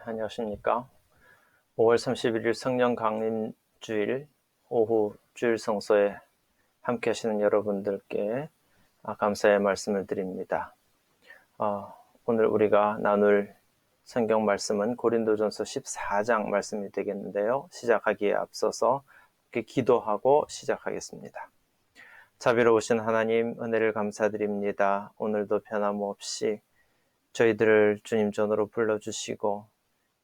안녕하십니까. 5월 31일 성령 강림주일 오후 주일 성소에 함께 하시는 여러분들께 감사의 말씀을 드립니다. 오늘 우리가 나눌 성경 말씀은 고린도전서 14장 말씀이 되겠는데요. 시작하기에 앞서서 기도하고 시작하겠습니다. 자비로우신 하나님, 은혜를 감사드립니다. 오늘도 변함없이 저희들을 주님 전으로 불러주시고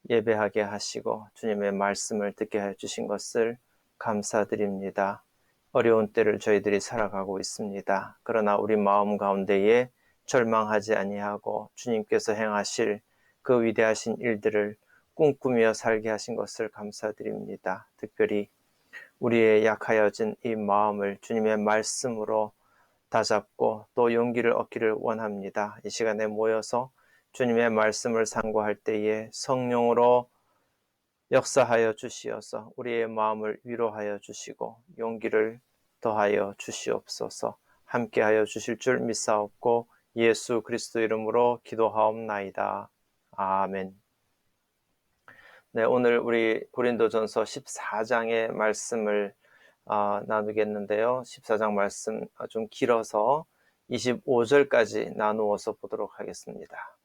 예배하게 하시고 주님의 말씀을 듣게 해주신 것을 감사드립니다. 어려운 때를 저희들이 살아가고 있습니다. 그러나 우리 마음 가운데에 절망하지 아니하고 주님께서 행하실 그 위대하신 일들을 꿈꾸며 살게 하신 것을 감사드립니다. 특별히 우리의 약하여진 이 마음을 주님의 말씀으로 다잡고 또 용기를 얻기를 원합니다. 이 시간에 모여서 주님의 말씀을 상고할 때에 성령으로 역사하여 주시어서 우리의 마음을 위로하여 주시고 용기를 더하여 주시옵소서. 함께하여 주실 줄 믿사옵고 예수 그리스도 이름으로 기도하옵나이다. 아멘. 네, 오늘 우리 고린도전서 14장의 말씀을 나누겠는데요. 14장 말씀 좀 길어서 25절까지 나누어서 보도록 하겠습니다.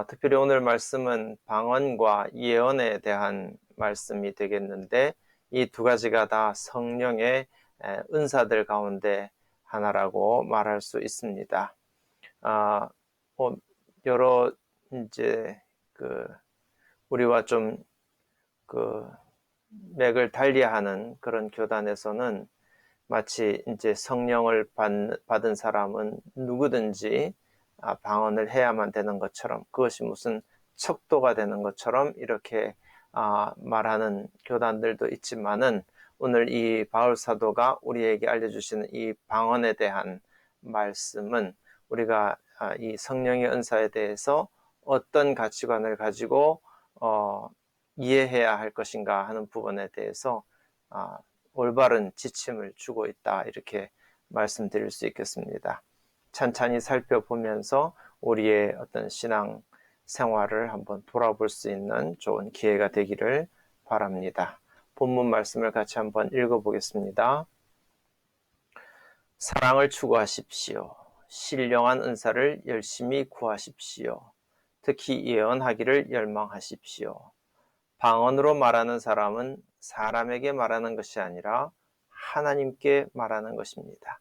특별히 오늘 말씀은 방언과 예언에 대한 말씀이 되겠는데 이 두 가지가 다 성령의 은사들 가운데 하나라고 말할 수 있습니다. 여러 이제 우리와 좀 맥을 달리하는 그런 교단에서는 마치 이제 성령을 받은 사람은 누구든지 방언을 해야만 되는 것처럼, 그것이 무슨 척도가 되는 것처럼 이렇게 말하는 교단들도 있지만은, 오늘 이 바울 사도가 우리에게 알려주시는 이 방언에 대한 말씀은 우리가 이 성령의 은사에 대해서 어떤 가치관을 가지고 이해해야 할 것인가 하는 부분에 대해서 올바른 지침을 주고 있다, 이렇게 말씀드릴 수 있겠습니다. 찬찬히 살펴보면서 우리의 어떤 신앙 생활을 한번 돌아볼 수 있는 좋은 기회가 되기를 바랍니다. 본문 말씀을 같이 한번 읽어보겠습니다. 사랑을 추구하십시오. 신령한 은사를 열심히 구하십시오. 특히 예언하기를 열망하십시오. 방언으로 말하는 사람은 사람에게 말하는 것이 아니라 하나님께 말하는 것입니다.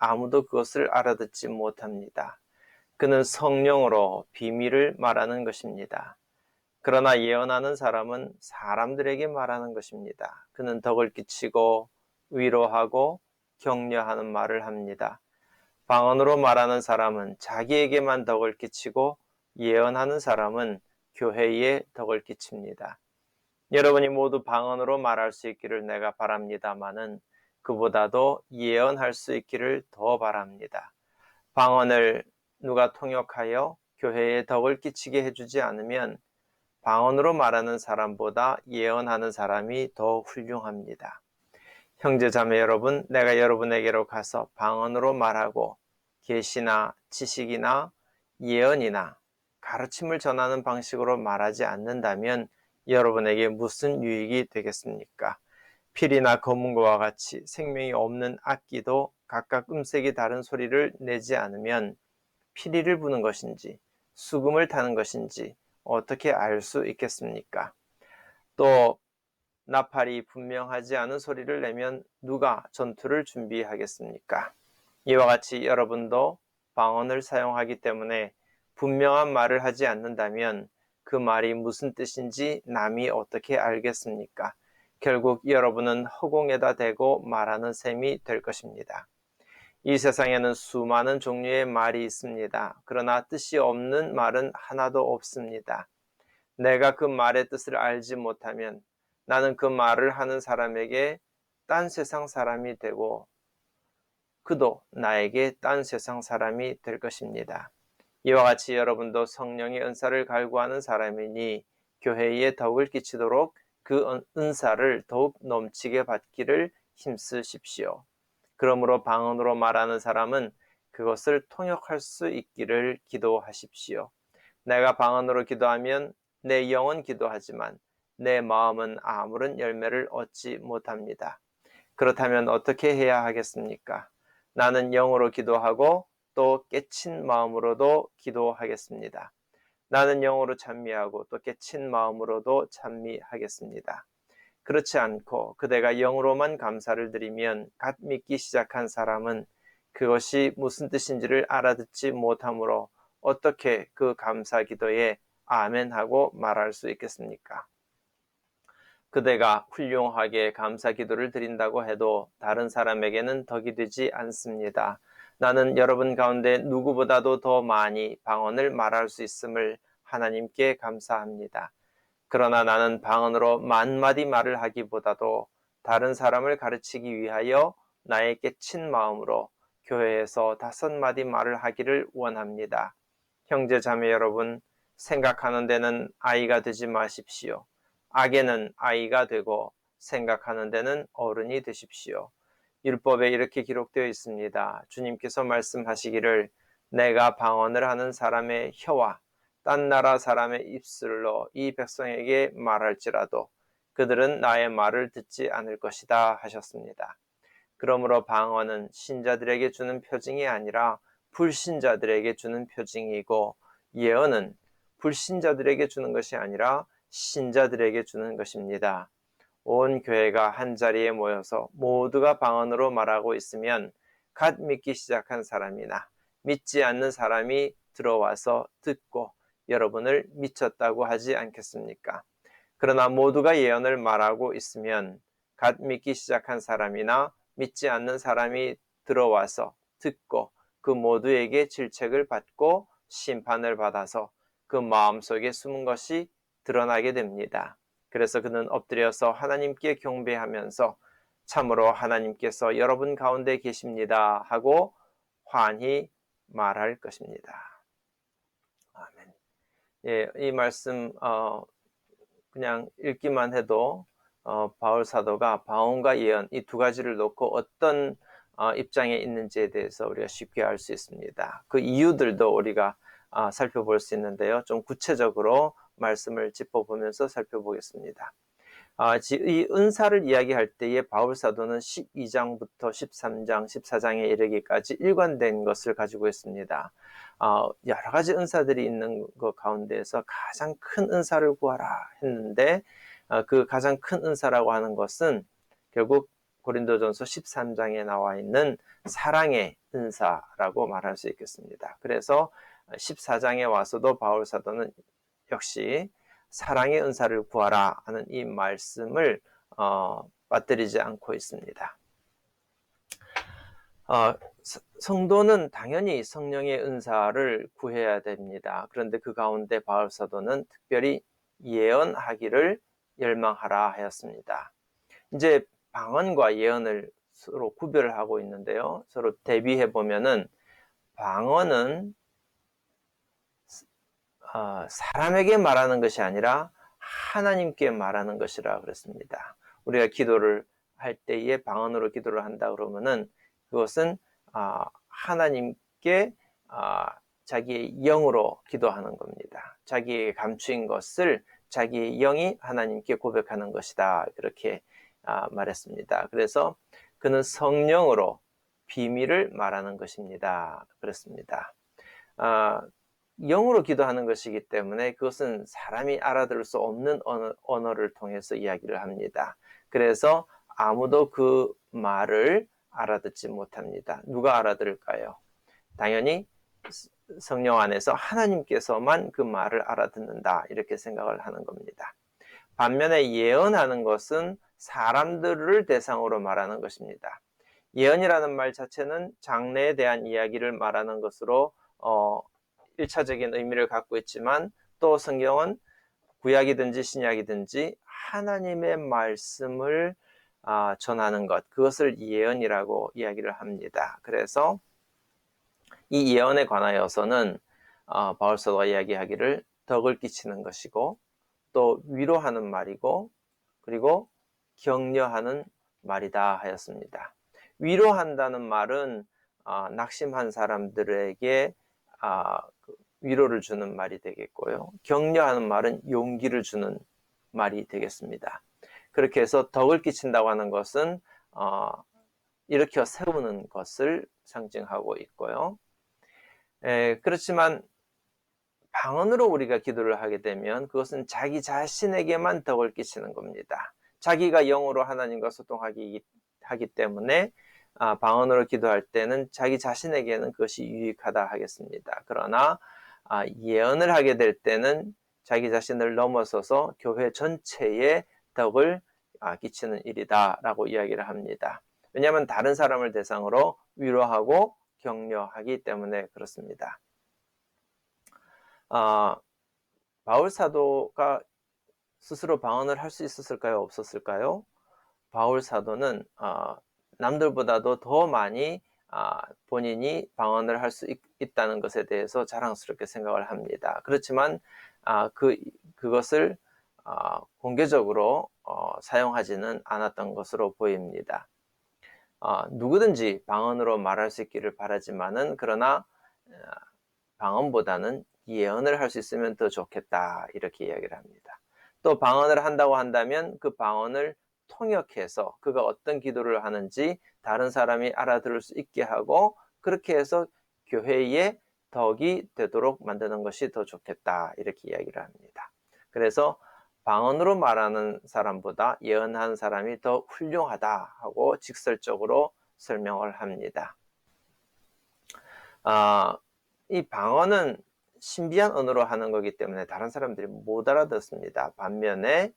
아무도 그것을 알아듣지 못합니다. 그는 성령으로 비밀을 말하는 것입니다. 그러나 예언하는 사람은 사람들에게 말하는 것입니다. 그는 덕을 끼치고 위로하고 격려하는 말을 합니다. 방언으로 말하는 사람은 자기에게만 덕을 끼치고 예언하는 사람은 교회에 덕을 끼칩니다. 여러분이 모두 방언으로 말할 수 있기를 내가 바랍니다마는 그보다도 예언할 수 있기를 더 바랍니다. 방언을 누가 통역하여 교회에 덕을 끼치게 해주지 않으면 방언으로 말하는 사람보다 예언하는 사람이 더 훌륭합니다. 형제자매 여러분, 내가 여러분에게로 가서 방언으로 말하고 계시나 지식이나 예언이나 가르침을 전하는 방식으로 말하지 않는다면 여러분에게 무슨 유익이 되겠습니까? 필이나 검은고와 같이 생명이 없는 악기도 각각 음색이 다른 소리를 내지 않으면 피리를 부는 것인지 수금을 타는 것인지 어떻게 알 수 있겠습니까? 또 나팔이 분명하지 않은 소리를 내면 누가 전투를 준비하겠습니까? 이와 같이 여러분도 방언을 사용하기 때문에 분명한 말을 하지 않는다면 그 말이 무슨 뜻인지 남이 어떻게 알겠습니까? 결국 여러분은 허공에다 대고 말하는 셈이 될 것입니다. 이 세상에는 수많은 종류의 말이 있습니다. 그러나 뜻이 없는 말은 하나도 없습니다. 내가 그 말의 뜻을 알지 못하면 나는 그 말을 하는 사람에게 딴 세상 사람이 되고 그도 나에게 딴 세상 사람이 될 것입니다. 이와 같이 여러분도 성령의 은사를 갈구하는 사람이니 교회에 덕을 끼치도록 그 은사를 더욱 넘치게 받기를 힘쓰십시오. 그러므로 방언으로 말하는 사람은 그것을 통역할 수 있기를 기도하십시오. 내가 방언으로 기도하면 내 영은 기도하지만 내 마음은 아무런 열매를 얻지 못합니다. 그렇다면 어떻게 해야 하겠습니까? 나는 영으로 기도하고 또 깨친 마음으로도 기도하겠습니다. 나는 영으로 찬미하고 또 깨친 마음으로도 찬미하겠습니다. 그렇지 않고 그대가 영으로만 감사를 드리면 갓 믿기 시작한 사람은 그것이 무슨 뜻인지를 알아듣지 못하므로 어떻게 그 감사 기도에 아멘하고 말할 수 있겠습니까? 그대가 훌륭하게 감사 기도를 드린다고 해도 다른 사람에게는 덕이 되지 않습니다. 나는 여러분 가운데 누구보다도 더 많이 방언을 말할 수 있음을 하나님께 감사합니다. 그러나 나는 방언으로 만마디 말을 하기보다도 다른 사람을 가르치기 위하여 나의 깨친 마음으로 교회에서 5마디 말을 하기를 원합니다. 형제 자매 여러분, 생각하는 데는 아이가 되지 마십시오. 악에는 아이가 되고 생각하는 데는 어른이 되십시오. 율법에 이렇게 기록되어 있습니다. 주님께서 말씀하시기를 내가 방언을 하는 사람의 혀와 딴 나라 사람의 입술로 이 백성에게 말할지라도 그들은 나의 말을 듣지 않을 것이다 하셨습니다. 그러므로 방언은 신자들에게 주는 표징이 아니라 불신자들에게 주는 표징이고 예언은 불신자들에게 주는 것이 아니라 신자들에게 주는 것입니다. 온 교회가 한자리에 모여서 모두가 방언으로 말하고 있으면 갓 믿기 시작한 사람이나 믿지 않는 사람이 들어와서 듣고 여러분을 미쳤다고 하지 않겠습니까? 그러나 모두가 예언을 말하고 있으면 갓 믿기 시작한 사람이나 믿지 않는 사람이 들어와서 듣고 그 모두에게 질책을 받고 심판을 받아서 그 마음속에 숨은 것이 드러나게 됩니다. 그래서 그는 엎드려서 하나님께 경배하면서 참으로 하나님께서 여러분 가운데 계십니다 하고 환히 말할 것입니다. 아멘. 예, 이 말씀 그냥 읽기만 해도 바울 사도가 방언과 예언 이 두 가지를 놓고 어떤 입장에 있는지에 대해서 우리가 쉽게 알 수 있습니다. 그 이유들도 우리가 살펴볼 수 있는데요. 좀 구체적으로 말씀을 짚어보면서 살펴보겠습니다. 이 은사를 이야기할 때에 바울 사도는 12장부터 13장, 14장에 이르기까지 일관된 것을 가지고 있습니다. 여러 가지 은사들이 있는 것 가운데에서 가장 큰 은사를 구하라 했는데 그 가장 큰 은사라고 하는 것은 결국 고린도전서 13장에 나와 있는 사랑의 은사라고 말할 수 있겠습니다. 그래서 14장에 와서도 바울 사도는 역시 사랑의 은사를 구하라 하는 이 말씀을 빠뜨리지 않고 있습니다. 성도는 당연히 성령의 은사를 구해야 됩니다. 그런데 그 가운데 바울 사도는 특별히 예언하기를 열망하라 하였습니다. 이제 방언과 예언을 서로 구별하고 있는데요. 서로 대비해 보면은 방언은 사람에게 말하는 것이 아니라 하나님께 말하는 것이라 그랬습니다. 우리가 기도를 할 때에 방언으로 기도를 한다 그러면은 그것은 하나님께 자기의 영으로 기도하는 겁니다. 자기에게 감추인 것을 자기의 영이 하나님께 고백하는 것이다. 그렇게 말했습니다. 그래서 그는 성령으로 비밀을 말하는 것입니다. 그렇습니다. 영으로 기도하는 것이기 때문에 그것은 사람이 알아들을 수 없는 언어를 통해서 이야기를 합니다. 그래서 아무도 그 말을 알아듣지 못합니다. 누가 알아들을까요? 당연히 성령 안에서 하나님께서만 그 말을 알아듣는다 이렇게 생각을 하는 겁니다. 반면에 예언하는 것은 사람들을 대상으로 말하는 것입니다. 예언이라는 말 자체는 장래에 대한 이야기를 말하는 것으로 1차적인 의미를 갖고 있지만 또 성경은 구약이든지 신약이든지 하나님의 말씀을 전하는 것, 그것을 예언이라고 이야기를 합니다. 그래서 이 예언에 관하여서는 바울 사도가 이야기하기를 덕을 끼치는 것이고 또 위로하는 말이고 그리고 격려하는 말이다 하였습니다. 위로한다는 말은 낙심한 사람들에게 위로를 주는 말이 되겠고요. 격려하는 말은 용기를 주는 말이 되겠습니다. 그렇게 해서 덕을 끼친다고 하는 것은 일으켜 세우는 것을 상징하고 있고요. 그렇지만 방언으로 우리가 기도를 하게 되면 그것은 자기 자신에게만 덕을 끼치는 겁니다. 자기가 영으로 하나님과 소통하기 때문에 방언으로 기도할 때는 자기 자신에게는 그것이 유익하다 하겠습니다. 그러나 예언을 하게 될 때는 자기 자신을 넘어서서 교회 전체에 덕을 끼치는 일이다 라고 이야기를 합니다. 왜냐하면 다른 사람을 대상으로 위로하고 격려하기 때문에 그렇습니다. 바울 사도가 스스로 방언을 할 수 있었을까요? 없었을까요? 바울 사도는 남들보다도 더 많이 본인이 방언을 할 수 있다는 것에 대해서 자랑스럽게 생각을 합니다. 그렇지만 그것을 공개적으로 사용하지는 않았던 것으로 보입니다. 누구든지 방언으로 말할 수 있기를 바라지만은 그러나 방언보다는 예언을 할 수 있으면 더 좋겠다 이렇게 이야기를 합니다. 또 방언을 한다고 한다면 그 방언을 통역해서 그가 어떤 기도를 하는지 다른 사람이 알아들을 수 있게 하고 그렇게 해서 교회에 덕이 되도록 만드는 것이 더 좋겠다 이렇게 이야기를 합니다. 그래서 방언으로 말하는 사람보다 예언하는 사람이 더 훌륭하다 하고 직설적으로 설명을 합니다. 이 방언은 신비한 언어로 하는 거기 때문에 다른 사람들이 못 알아듣습니다. 반면에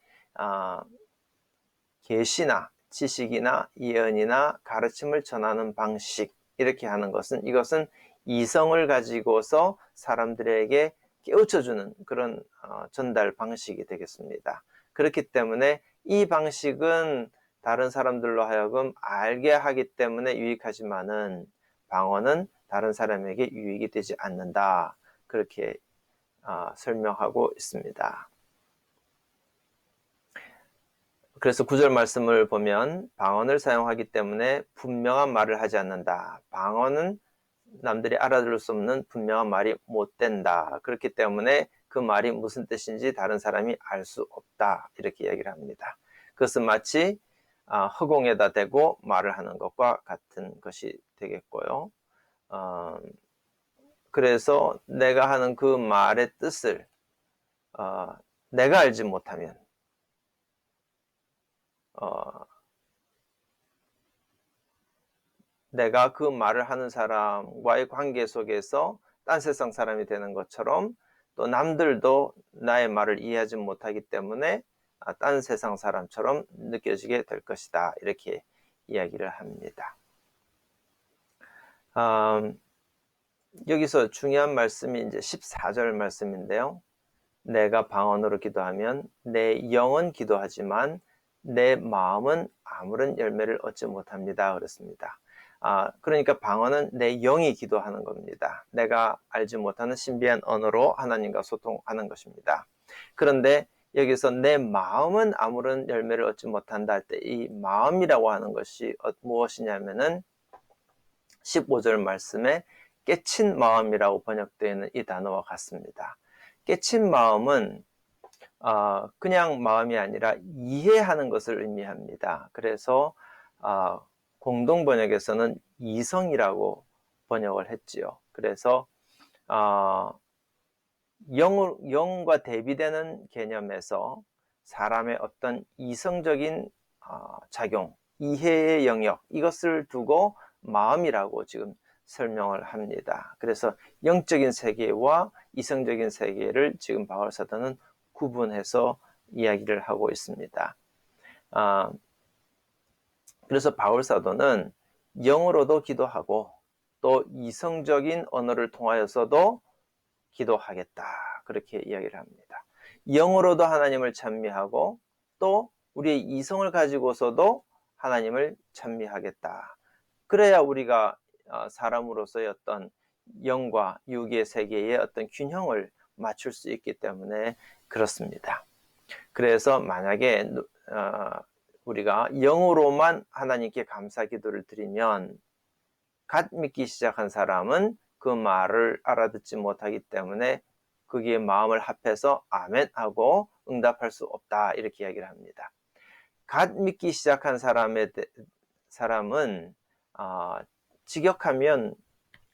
계시나 지식이나 예언이나 가르침을 전하는 방식 이렇게 하는 것은 이것은 이성을 가지고서 사람들에게 깨우쳐주는 그런 전달 방식이 되겠습니다. 그렇기 때문에 이 방식은 다른 사람들로 하여금 알게 하기 때문에 유익하지만은 방언은 다른 사람에게 유익이 되지 않는다. 그렇게 설명하고 있습니다. 그래서 9절 말씀을 보면 방언을 사용하기 때문에 분명한 말을 하지 않는다. 방언은 남들이 알아들을 수 없는 분명한 말이 못 된다. 그렇기 때문에 그 말이 무슨 뜻인지 다른 사람이 알 수 없다. 이렇게 이야기를 합니다. 그것은 마치 허공에다 대고 말을 하는 것과 같은 것이 되겠고요. 그래서 내가 하는 그 말의 뜻을 내가 알지 못하면 내가 그 말을 하는 사람과의 관계 속에서 딴 세상 사람이 되는 것처럼 또 남들도 나의 말을 이해하지 못하기 때문에 딴 세상 사람처럼 느껴지게 될 것이다. 이렇게 이야기를 합니다. 여기서 중요한 말씀이 이제 14절 말씀인데요. 내가 방언으로 기도하면 내 영은 기도하지만 내 마음은 아무런 열매를 얻지 못합니다. 그렇습니다. 그러니까 방언은 내 영이 기도하는 겁니다. 내가 알지 못하는 신비한 언어로 하나님과 소통하는 것입니다. 그런데 여기서 내 마음은 아무런 열매를 얻지 못한다 할 때 이 마음이라고 하는 것이 무엇이냐면은 15절 말씀에 깨친 마음이라고 번역되어 있는 이 단어와 같습니다. 깨친 마음은 그냥 마음이 아니라 이해하는 것을 의미합니다. 그래서 공동 번역에서는 이성이라고 번역을 했지요. 그래서 영과 대비되는 개념에서 사람의 어떤 이성적인 작용, 이해의 영역 이것을 두고 마음이라고 지금 설명을 합니다. 그래서 영적인 세계와 이성적인 세계를 지금 바울 사도는 구분해서 이야기를 하고 있습니다. 그래서 바울 사도는 영으로도 기도하고 또 이성적인 언어를 통하여서도 기도하겠다. 그렇게 이야기를 합니다. 영으로도 하나님을 찬미하고 또 우리의 이성을 가지고서도 하나님을 찬미하겠다. 그래야 우리가 사람으로서의 어떤 영과 육의 세계의 어떤 균형을 맞출 수 있기 때문에 그렇습니다. 그래서 만약에 우리가 영으로만 하나님께 감사 기도를 드리면 갓 믿기 시작한 사람은 그 말을 알아듣지 못하기 때문에 거기에 마음을 합해서 아멘 하고 응답할 수 없다 이렇게 이야기를 합니다. 갓 믿기 시작한 사람은 직역하면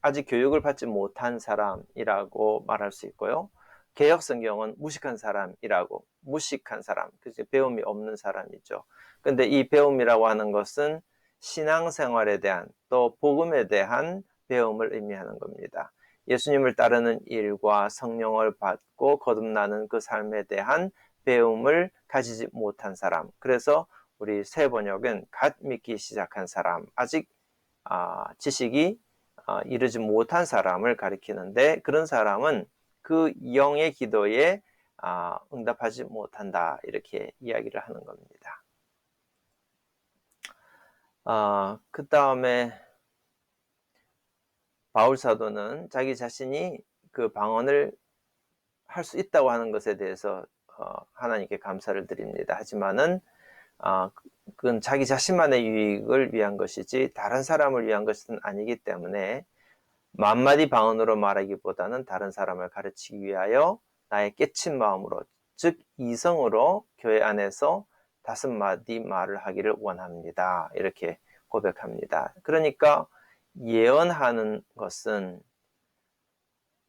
아직 교육을 받지 못한 사람이라고 말할 수 있고요. 개역 성경은 무식한 사람이라고, 무식한 사람, 그래서 배움이 없는 사람이죠. 근데 이 배움이라고 하는 것은 신앙생활에 대한 또 복음에 대한 배움을 의미하는 겁니다. 예수님을 따르는 일과 성령을 받고 거듭나는 그 삶에 대한 배움을 가지지 못한 사람. 그래서 우리 새 번역은 갓 믿기 시작한 사람, 아직 지식이 이르지 못한 사람을 가리키는데, 그런 사람은 그 영의 기도에 응답하지 못한다 이렇게 이야기를 하는 겁니다. 그 다음에 바울 사도는 자기 자신이 그 방언을 할 수 있다고 하는 것에 대해서 하나님께 감사를 드립니다. 하지만은 그건 자기 자신만의 유익을 위한 것이지 다른 사람을 위한 것은 아니기 때문에 만마디 방언으로 말하기보다는 다른 사람을 가르치기 위하여 나의 깨친 마음으로, 즉 이성으로 교회 안에서 5마디 말을 하기를 원합니다. 이렇게 고백합니다. 그러니까 예언하는 것은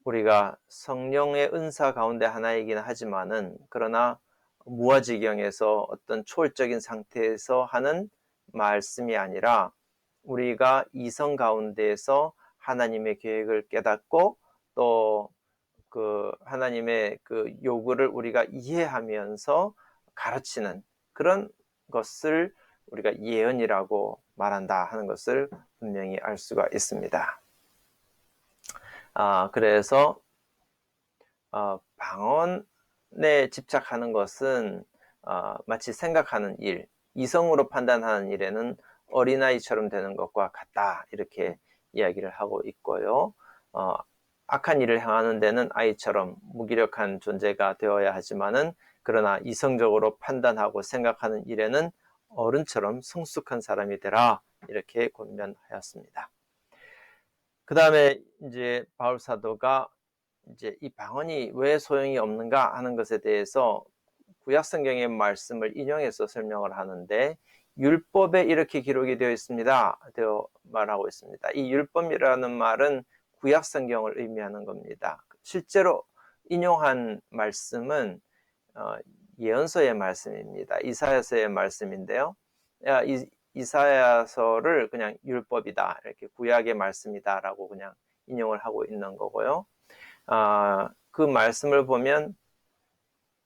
우리가 성령의 은사 가운데 하나이긴 하지만은, 그러나 무아지경에서 어떤 초월적인 상태에서 하는 말씀이 아니라 우리가 이성 가운데에서 하나님의 계획을 깨닫고 또 그 하나님의 그 요구를 우리가 이해하면서 가르치는 그런 것을 우리가 예언이라고 말한다 하는 것을 분명히 알 수가 있습니다. 그래서 방언에 집착하는 것은 마치 생각하는 일, 이성으로 판단하는 일에는 어린아이처럼 되는 것과 같다 이렇게 이야기를 하고 있고요. 악한 일을 행하는 데는 아이처럼 무기력한 존재가 되어야 하지만은, 그러나 이성적으로 판단하고 생각하는 일에는 어른처럼 성숙한 사람이 되라 이렇게 권면하였습니다. 그 다음에 이제 바울 사도가 이제 이 방언이 왜 소용이 없는가 하는 것에 대해서 구약 성경의 말씀을 인용해서 설명을 하는데, 율법에 이렇게 기록이 되어 있습니다. 되어 말하고 있습니다. 이 율법이라는 말은 구약 성경을 의미하는 겁니다. 실제로 인용한 말씀은 예언서의 말씀입니다. 이사야서의 말씀인데요. 이사야서를 그냥 율법이다, 이렇게 구약의 말씀이다라고 그냥 인용을 하고 있는 거고요. 그 말씀을 보면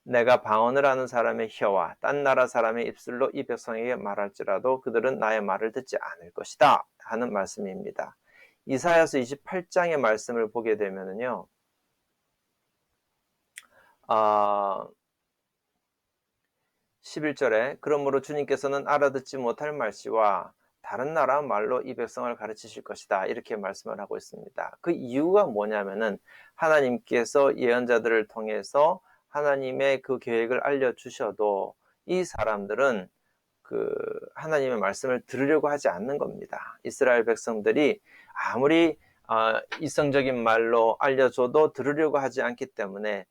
내가 방언을 하는 사람의 혀와 딴 나라 사람의 입술로 이 백성에게 말할지라도 그들은 나의 말을 듣지 않을 것이다 하는 말씀입니다. 이사야서 28장의 말씀을 보게 되면요, 11절에 그러므로 주님께서는 알아듣지 못할 말씨와 다른 나라 말로 이 백성을 가르치실 것이다 이렇게 말씀을 하고 있습니다. 그 이유가 뭐냐면은 하나님께서 예언자들을 통해서 하나님의 그 계획을 알려주셔도 이 사람들은 그 하나님의 말씀을 들으려고 하지 않는 겁니다. 이스라엘 백성들이 아무리 이성적인 말로 알려줘도 들으려고 하지 않기 때문에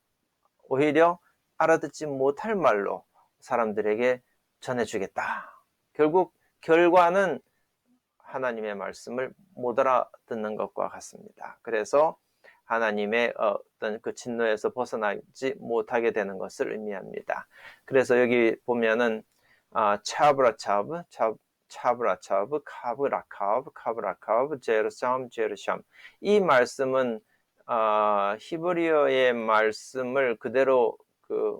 오히려 알아듣지 못할 말로 사람들에게 전해주겠다. 결국 결과는 하나님의 말씀을 못 알아듣는 것과 같습니다. 그래서 하나님의 어떤 그 진노에서 벗어나지 못하게 되는 것을 의미합니다. 그래서 여기 보면은 차브라차브, 차브라차브, 카브라카브, 카브라카브, 제르삼, 제르샴. 이 말씀은 히브리어의 말씀을 그대로 그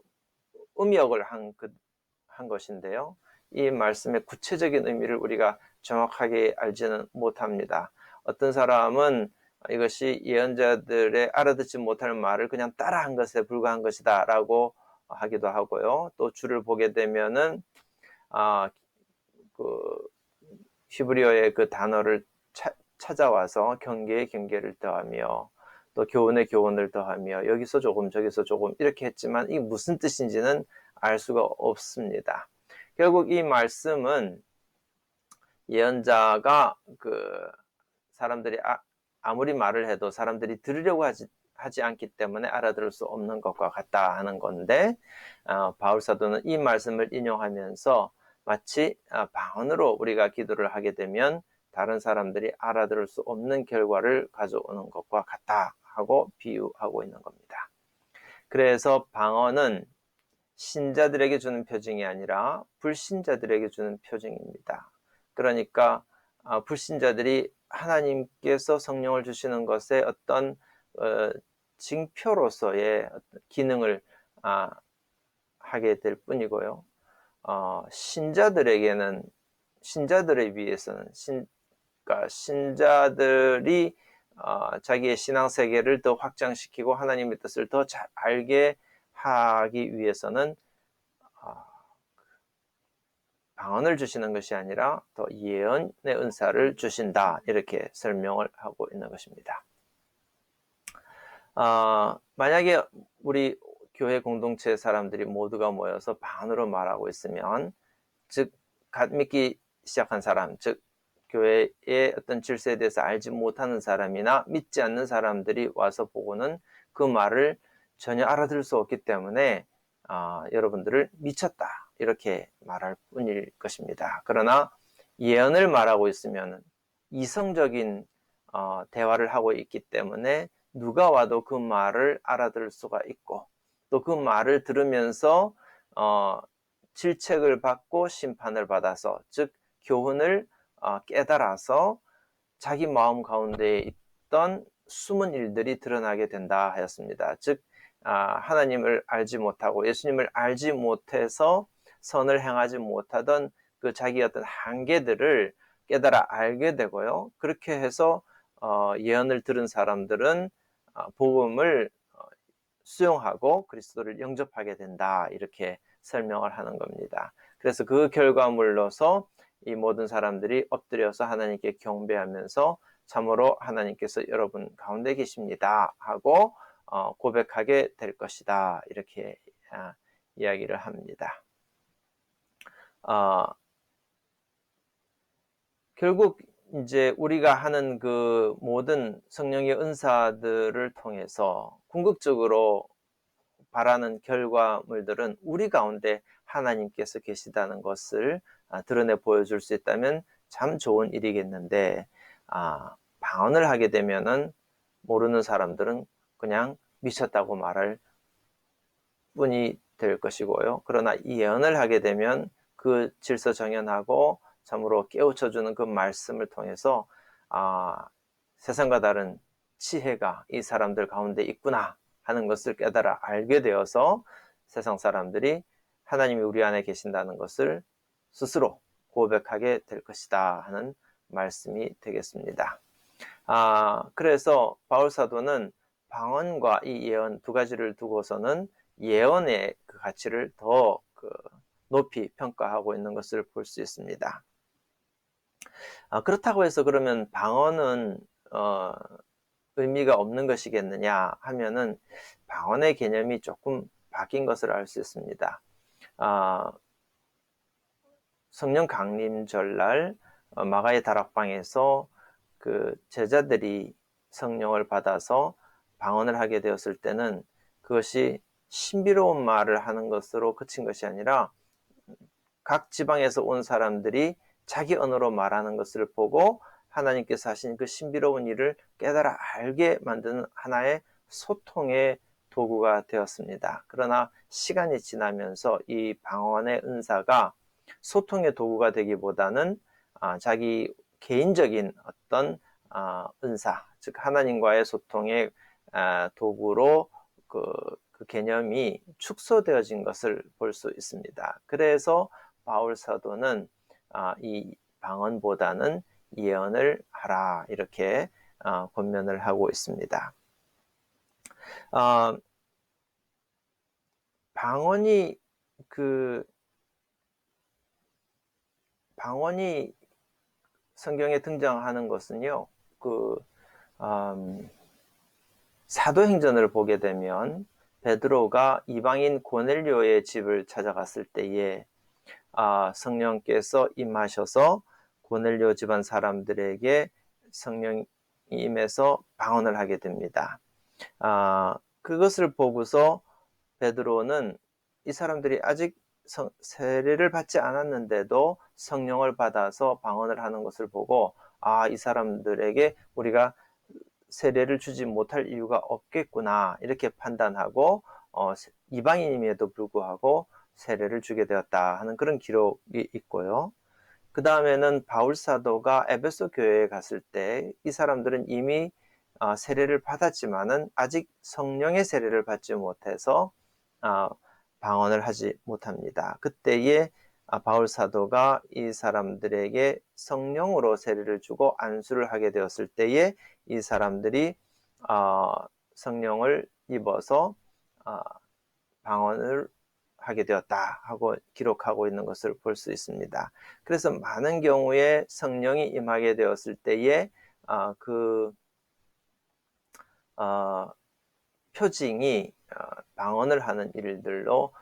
음역을 한 것인데요. 이 말씀의 구체적인 의미를 우리가 정확하게 알지는 못합니다. 어떤 사람은 이것이 예언자들의 알아듣지 못할 말을 그냥 따라한 것에 불과한 것이다 라고 하기도 하고요. 또 줄을 보게 되면은 그 히브리어의 그 단어를 찾아와서 경계에 경계를 더하며 또 교훈에 교훈을 더하며 여기서 조금 저기서 조금 이렇게 했지만 이게 무슨 뜻인지는 알 수가 없습니다. 결국 이 말씀은 예언자가 그 사람들이 아무리 말을 해도 사람들이 들으려고 하지 않기 때문에 알아들을 수 없는 것과 같다 하는 건데, 바울 사도는 이 말씀을 인용하면서 마치 방언으로 우리가 기도를 하게 되면 다른 사람들이 알아들을 수 없는 결과를 가져오는 것과 같다 하고 비유하고 있는 겁니다. 그래서 방언은 신자들에게 주는 표징이 아니라 불신자들에게 주는 표징입니다. 그러니까 불신자들이 하나님께서 성령을 주시는 것에 어떤 징표로서의 기능을 하게 될 뿐이고요. 신자들에게는, 신자들에 비해서는 그러니까 신자들이 자기의 신앙 세계를 더 확장시키고 하나님의 뜻을 더 잘 알게 하기 위해서는 방언을 주시는 것이 아니라 더 예언의 은사를 주신다, 이렇게 설명을 하고 있는 것입니다. 만약에 우리 교회 공동체 사람들이 모두가 모여서 방언으로 말하고 있으면, 즉 믿기 시작한 사람, 즉 교회의 어떤 질서에 대해서 알지 못하는 사람이나 믿지 않는 사람들이 와서 보고는 그 말을 전혀 알아들을 수 없기 때문에 여러분들을 미쳤다, 이렇게 말할 뿐일 것입니다. 그러나 예언을 말하고 있으면 이성적인 대화를 하고 있기 때문에 누가 와도 그 말을 알아들을 수가 있고, 또 그 말을 들으면서 질책을 받고 심판을 받아서, 즉 교훈을 깨달아서 자기 마음 가운데 있던 숨은 일들이 드러나게 된다 하였습니다. 즉 하나님을 알지 못하고 예수님을 알지 못해서 선을 행하지 못하던 그 자기 어떤 한계들을 깨달아 알게 되고요. 그렇게 해서 예언을 들은 사람들은 복음을 수용하고 그리스도를 영접하게 된다, 이렇게 설명을 하는 겁니다. 그래서 그 결과물로서 이 모든 사람들이 엎드려서 하나님께 경배하면서 참으로 하나님께서 여러분 가운데 계십니다 하고 고백하게 될 것이다, 이렇게 이야기를 합니다. 결국 이제 우리가 하는 그 모든 성령의 은사들을 통해서 궁극적으로 바라는 결과물들은 우리 가운데 하나님께서 계시다는 것을 드러내 보여줄 수 있다면 참 좋은 일이겠는데, 방언을 하게 되면은 모르는 사람들은 그냥 미쳤다고 말할 뿐이 될 것이고요. 그러나 예언을 하게 되면 그 질서정연하고 참으로 깨우쳐주는 그 말씀을 통해서 세상과 다른 지혜가 이 사람들 가운데 있구나 하는 것을 깨달아 알게 되어서 세상 사람들이 하나님이 우리 안에 계신다는 것을 스스로 고백하게 될 것이다 하는 말씀이 되겠습니다. 그래서 바울 사도는 방언과 이 예언 두 가지를 두고서는 예언의 그 가치를 더 높이 평가하고 있는 것을 볼 수 있습니다. 그렇다고 해서 그러면 방언은 의미가 없는 것이겠느냐 하면은 방언의 개념이 조금 바뀐 것을 알 수 있습니다. 성령 강림 전날 마가의 다락방에서 그 제자들이 성령을 받아서 방언을 하게 되었을 때는 그것이 신비로운 말을 하는 것으로 그친 것이 아니라 각 지방에서 온 사람들이 자기 언어로 말하는 것을 보고 하나님께서 하신 그 신비로운 일을 깨달아 알게 만드는 하나의 소통의 도구가 되었습니다. 그러나 시간이 지나면서 이 방언의 은사가 소통의 도구가 되기보다는 자기 개인적인 어떤 은사, 즉 하나님과의 소통의 도구로 그 개념이 축소되어진 것을 볼 수 있습니다. 그래서 바울 사도는 이 방언보다는 예언을 하라, 이렇게 권면을 하고 있습니다. 방언이 성경에 등장하는 것은요, 사도행전을 보게 되면 베드로가 이방인 고넬료의 집을 찾아갔을 때에 성령께서 임하셔서 고넬료 집안 사람들에게 성령 임해서 방언을 하게 됩니다. 그것을 보고서 베드로는 이 사람들이 아직 세례를 받지 않았는데도 성령을 받아서 방언을 하는 것을 보고 이 사람들에게 우리가 세례를 주지 못할 이유가 없겠구나 이렇게 판단하고 이방인임에도 불구하고 세례를 주게 되었다 하는 그런 기록이 있고요. 그 다음에는 바울 사도가 에베소 교회에 갔을 때 이 사람들은 이미 세례를 받았지만은 아직 성령의 세례를 받지 못해서 방언을 하지 못합니다. 그때에 바울 사도가 이 사람들에게 성령으로 세례를 주고 안수를 하게 되었을 때에 이 사람들이 성령을 입어서 방언을 하게 되었다 하고 기록하고 있는 것을 볼 수 있습니다. 그래서 많은 경우에 성령이 임하게 되었을 때에 표징이 방언을 하는 일들로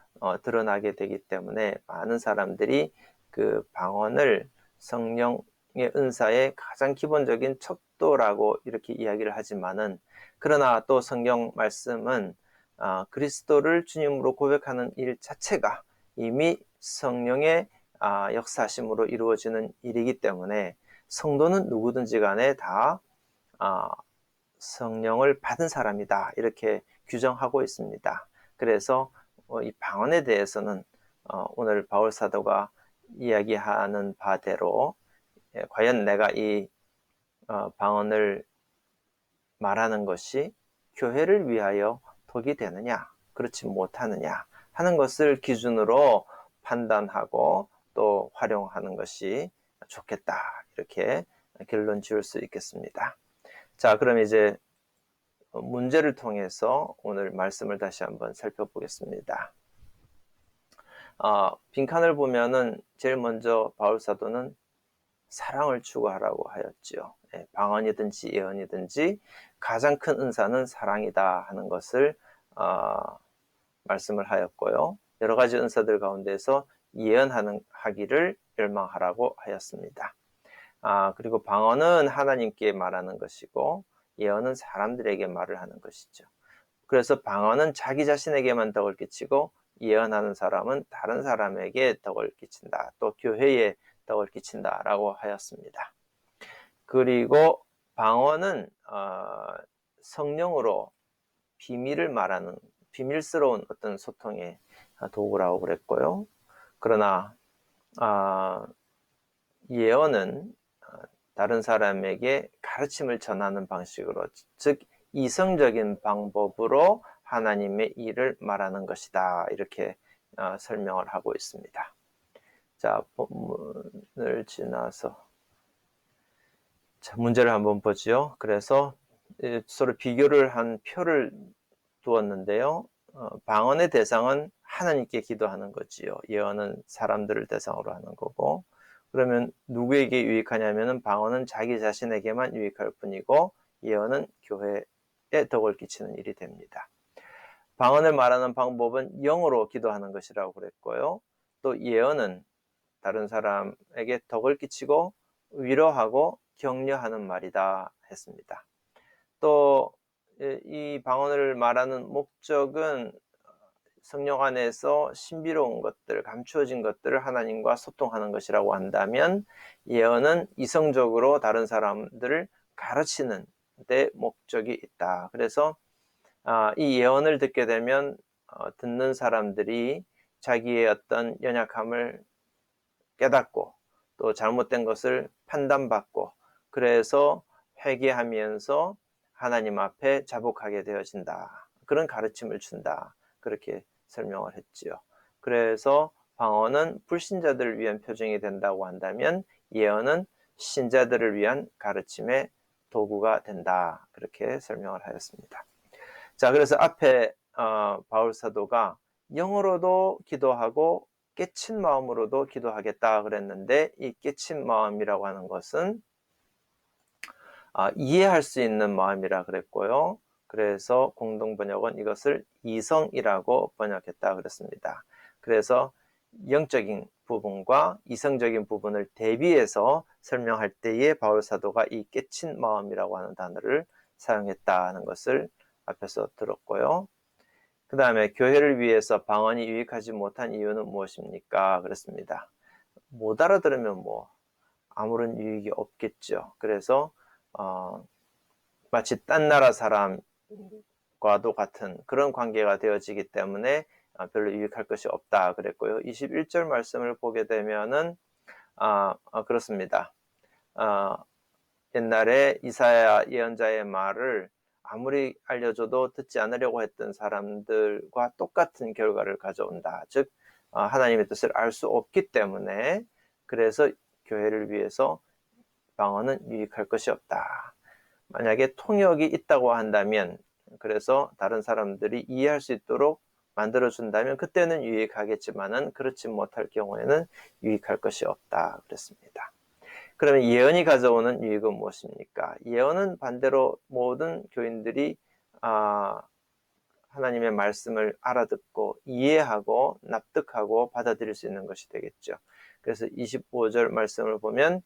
드러나게 되기 때문에 많은 사람들이 그 방언을 성령의 은사의 가장 기본적인 척도라고 이렇게 이야기를 하지만은 그러나 또 성경 말씀은 그리스도를 주님으로 고백하는 일 자체가 이미 성령의 역사심으로 이루어지는 일이기 때문에 성도는 누구든지 간에 다 성령을 받은 사람이다 이렇게 규정하고 있습니다. 그래서 이 방언에 대해서는 오늘 바울 사도가 이야기하는 바대로 과연 내가 이 방언을 말하는 것이 교회를 위하여 독이 되느냐 그렇지 못하느냐 하는 것을 기준으로 판단하고 또 활용하는 것이 좋겠다 이렇게 결론 지을 수 있겠습니다. 자, 그럼 이제 문제를 통해서 오늘 말씀을 다시 한번 살펴보겠습니다. 빈칸을 보면은 제일 먼저 바울 사도는 사랑을 추구하라고 하였지요. 방언이든지 예언이든지 가장 큰 은사는 사랑이다 하는 것을 말씀을 하였고요. 여러 가지 은사들 가운데서 예언하기를 열망하라고 하였습니다. 그리고 방언은 하나님께 말하는 것이고 예언은 사람들에게 말을 하는 것이죠. 그래서 방언은 자기 자신에게만 덕을 끼치고 예언하는 사람은 다른 사람에게 덕을 끼친다. 또 교회에 덕을 끼친다라고 하였습니다. 그리고 방언은 성령으로 비밀을 말하는 비밀스러운 어떤 소통의 도구라고 그랬고요. 그러나 예언은 다른 사람에게 가르침을 전하는 방식으로, 즉 이성적인 방법으로 하나님의 일을 말하는 것이다. 이렇게 설명을 하고 있습니다. 자, 본문을 지나서 자, 문제를 한번 보죠. 그래서 서로 비교를 한 표를 두었는데요. 방언의 대상은 하나님께 기도하는 거지요. 예언은 사람들을 대상으로 하는 거고, 그러면 누구에게 유익하냐면은 방언은 자기 자신에게만 유익할 뿐이고 예언은 교회에 덕을 끼치는 일이 됩니다. 방언을 말하는 방법은 영어로 기도하는 것이라고 그랬고요. 또 예언은 다른 사람에게 덕을 끼치고 위로하고 격려하는 말이다 했습니다. 또 이 방언을 말하는 목적은 성령 안에서 신비로운 것들, 감추어진 것들을 하나님과 소통하는 것이라고 한다면 예언은 이성적으로 다른 사람들을 가르치는 데 목적이 있다. 그래서 이 예언을 듣게 되면 듣는 사람들이 자기의 어떤 연약함을 깨닫고 또 잘못된 것을 판단받고 그래서 회개하면서 하나님 앞에 자복하게 되어진다. 그런 가르침을 준다. 그렇게 설명을 했지요. 그래서 방언은 불신자들을 위한 표징이 된다고 한다면 예언은 신자들을 위한 가르침의 도구가 된다. 그렇게 설명을 하였습니다. 자, 그래서 앞에 바울 사도가 영어로도 기도하고 깨친 마음으로도 기도하겠다 그랬는데 이 깨친 마음이라고 하는 것은 이해할 수 있는 마음이라 그랬고요. 그래서 공동번역은 이것을 이성이라고 번역했다 그랬습니다. 그래서 영적인 부분과 이성적인 부분을 대비해서 설명할 때에 바울 사도가 이 깨친 마음이라고 하는 단어를 사용했다는 것을 앞에서 들었고요. 그 다음에 교회를 위해서 방언이 유익하지 못한 이유는 무엇입니까? 그렇습니다. 못 알아들으면 뭐 아무런 유익이 없겠죠. 그래서 마치 딴 나라 사람과도 같은 그런 관계가 되어지기 때문에 별로 유익할 것이 없다 그랬고요. 21절 말씀을 보게 되면은 그렇습니다. 옛날에 이사야 예언자의 말을 아무리 알려줘도 듣지 않으려고 했던 사람들과 똑같은 결과를 가져온다. 즉 하나님의 뜻을 알 수 없기 때문에 그래서 교회를 위해서 방언은 유익할 것이 없다. 만약에 통역이 있다고 한다면 그래서 다른 사람들이 이해할 수 있도록 만들어준다면 그때는 유익하겠지만은 그렇지 못할 경우에는 유익할 것이 없다 그랬습니다. 그러면 예언이 가져오는 유익은 무엇입니까? 예언은 반대로 모든 교인들이 하나님의 말씀을 알아듣고 이해하고 납득하고 받아들일 수 있는 것이 되겠죠. 그래서 25절 말씀을 보면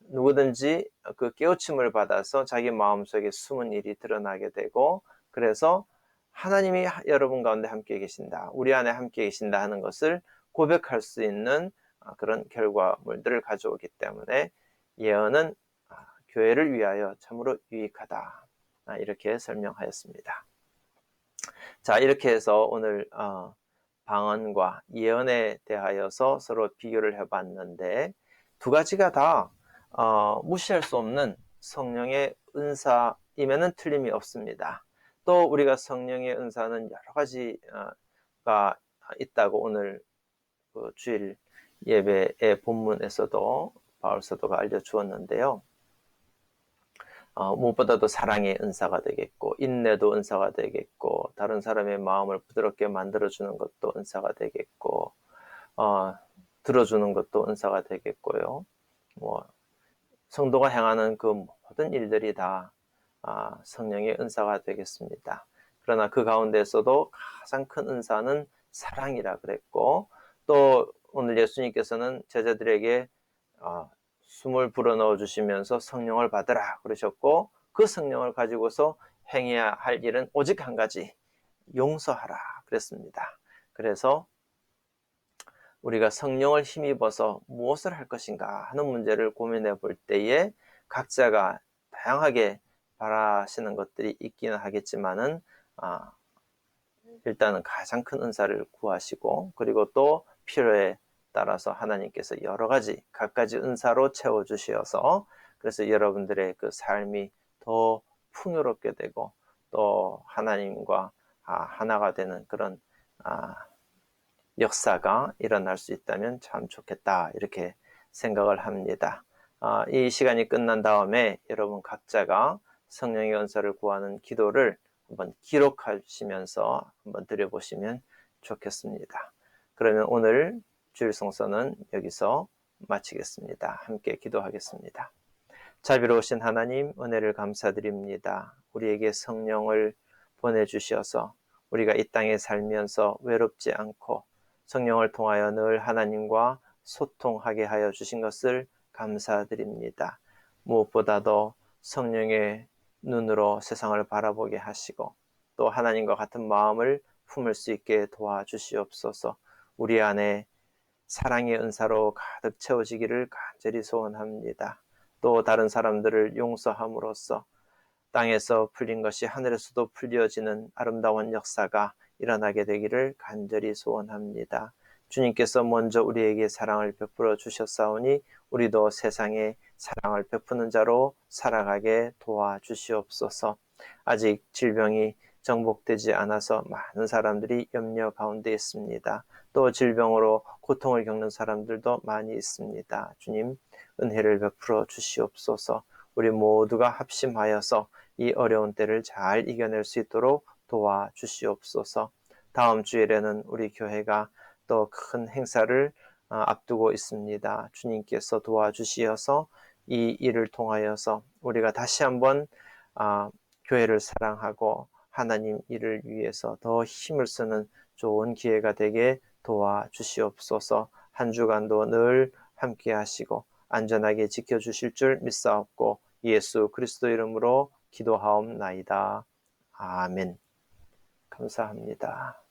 누구든지 그 깨우침을 받아서 자기 마음속에 숨은 일이 드러나게 되고 그래서 하나님이 여러분 가운데 함께 계신다. 우리 안에 함께 계신다 하는 것을 고백할 수 있는 그런 결과물들을 가져오기 때문에 예언은 교회를 위하여 참으로 유익하다. 이렇게 설명하였습니다. 자, 이렇게 해서 오늘 방언과 예언에 대하여서 서로 비교를 해봤는데 두 가지가 다 무시할 수 없는 성령의 은사임에는 틀림이 없습니다. 또 우리가 성령의 은사는 여러 가지가 있다고 오늘 그 주일 예배의 본문에서도 바울 사도가 알려주었는데요. 무엇보다도 사랑의 은사가 되겠고 인내도 은사가 되겠고 다른 사람의 마음을 부드럽게 만들어주는 것도 은사가 되겠고 들어주는 것도 은사가 되겠고요. 성도가 행하는 그 모든 일들이 다 성령의 은사가 되겠습니다. 그러나 그 가운데서도 가장 큰 은사는 사랑이라 그랬고 또 오늘 예수님께서는 제자들에게 숨을 불어넣어 주시면서 성령을 받으라 그러셨고 그 성령을 가지고서 행해야 할 일은 오직 한 가지 용서하라 그랬습니다. 그래서 우리가 성령을 힘입어서 무엇을 할 것인가 하는 문제를 고민해 볼 때에 각자가 다양하게 바라시는 것들이 있기는 하겠지만은 일단은 가장 큰 은사를 구하시고 그리고 또 필요에 따라서 하나님께서 여러 가지 각가지 은사로 채워주셔서 그래서 여러분들의 그 삶이 더 풍요롭게 되고 또 하나님과 하나가 되는 그런 역사가 일어날 수 있다면 참 좋겠다 이렇게 생각을 합니다. 이 시간이 끝난 다음에 여러분 각자가 성령의 은사를 구하는 기도를 한번 기록하시면서 한번 드려보시면 좋겠습니다. 그러면 오늘 주일 성서는 여기서 마치겠습니다. 함께 기도하겠습니다. 자비로우신 하나님 은혜를 감사드립니다. 우리에게 성령을 보내주셔서 우리가 이 땅에 살면서 외롭지 않고 성령을 통하여 늘 하나님과 소통하게 하여 주신 것을 감사드립니다. 무엇보다도 성령의 눈으로 세상을 바라보게 하시고 또 하나님과 같은 마음을 품을 수 있게 도와주시옵소서. 우리 안에 사랑의 은사로 가득 채워지기를 간절히 소원합니다. 또 다른 사람들을 용서함으로써 땅에서 풀린 것이 하늘에서도 풀려지는 아름다운 역사가 일어나게 되기를 간절히 소원합니다. 주님께서 먼저 우리에게 사랑을 베풀어 주셨사오니 우리도 세상에 사랑을 베푸는 자로 살아가게 도와주시옵소서. 아직 질병이 정복되지 않아서 많은 사람들이 염려 가운데 있습니다. 또 질병으로 고통을 겪는 사람들도 많이 있습니다. 주님, 은혜를 베풀어 주시옵소서. 우리 모두가 합심하여서 이 어려운 때를 잘 이겨낼 수 있도록 도와주시옵소서. 다음 주일에는 우리 교회가 또 큰 행사를 앞두고 있습니다. 주님께서 도와주시어서 이 일을 통하여서 우리가 다시 한번 교회를 사랑하고 하나님 일을 위해서 더 힘을 쓰는 좋은 기회가 되게 도와주시옵소서. 한 주간도 늘 함께 하시고 안전하게 지켜주실 줄 믿사옵고 예수 그리스도 이름으로 기도하옵나이다. 아멘. 감사합니다.